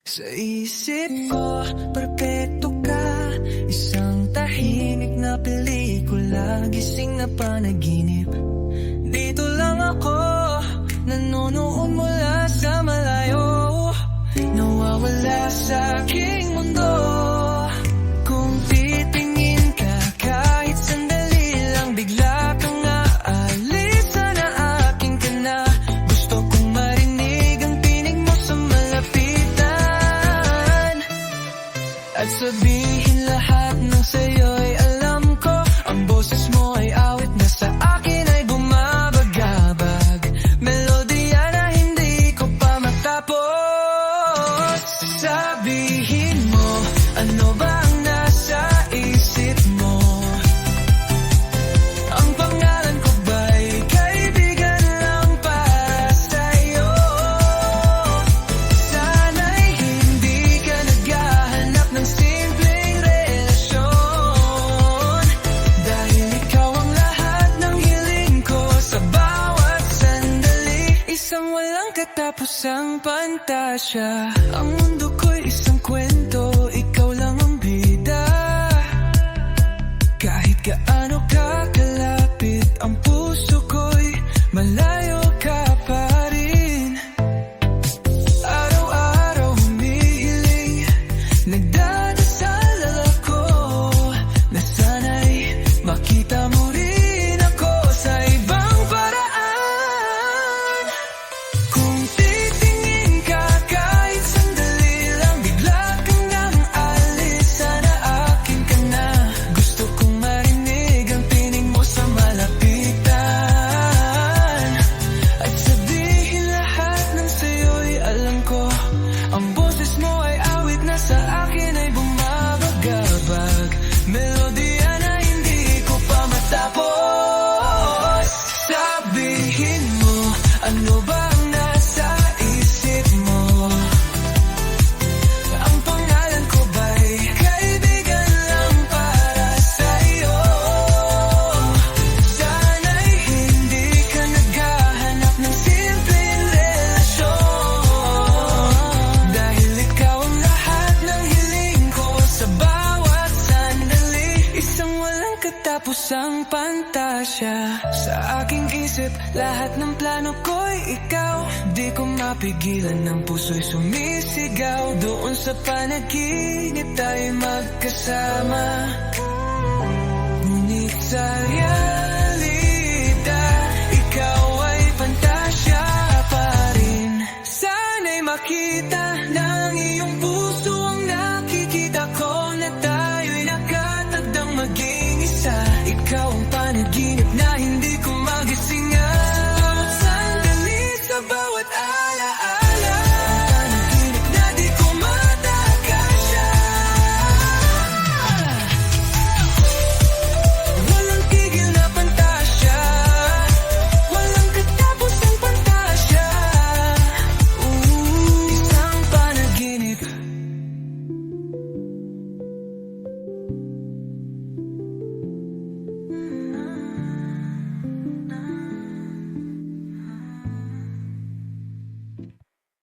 Sa isip ko, perpekto ka. Isang tahimik na pelikula, gising na panaginip. Dito lang ako, nanonood mula sa malayo, nawawala sa aking mundo. Kung titingin ka kahit sandali lang, bigla kang aalis, sana akin ka na. Gusto kong marinig ang tinig mo sa malapitan, at sabihin lahat ng sa'yo'y alam ko. Ang boses mo ay awit na sa akin ay bumabagabag, melodiya na hindi ko pa matapos. Sabihin mo, ano ba ang nasa isip mo? Ang pangalan ko ba'y kaibigan lang para sa'yo? Sana'y hindi ka naghahanap ng simpleng relasyon, dahil ikaw ang lahat ng hiling ko sa bawat sandali. Isang walang katapusang pantasya, ang mundo ko'y isang kwento, ikaw lang ang bida. Kahit gaano ka kalapit, ang puso ko'y malayo ka pa rin. Araw-araw humihiling, nagdadasal ako na sana'y makita mo rin ako sa ibang paraan. Kung titingin ka kahit sandali lang, bigla kang nang alis, sana akin ka na. Gusto kong marinig ang tinig mo sa malapitan, at sabihin lahat ng sa'yo'y alam ko. Ang boses mo ay awit na sa akin ay bumabagabag, melodiya na hindi ko pa matapos. Sabihin mo, ano ba ang nasa isip mo? Ang pangalan ko ba'y kaibigan lang para sa'yo? Sana'y hindi ka naghahanap ng simpleng relasyon, dahil ikaw ang lahat ng hiling ko sa bawat sandali. Isang walang katapusang pantasya, sa aking isip lahat ng plano ko'y ikaw. Di ko mapigilan, ng puso'y sumisigaw. Doon sa panaginip tayo'y magkasama, ngunit sa realidad, ikaw ay pantasya pa rin. Sana'y makita ng iyong puso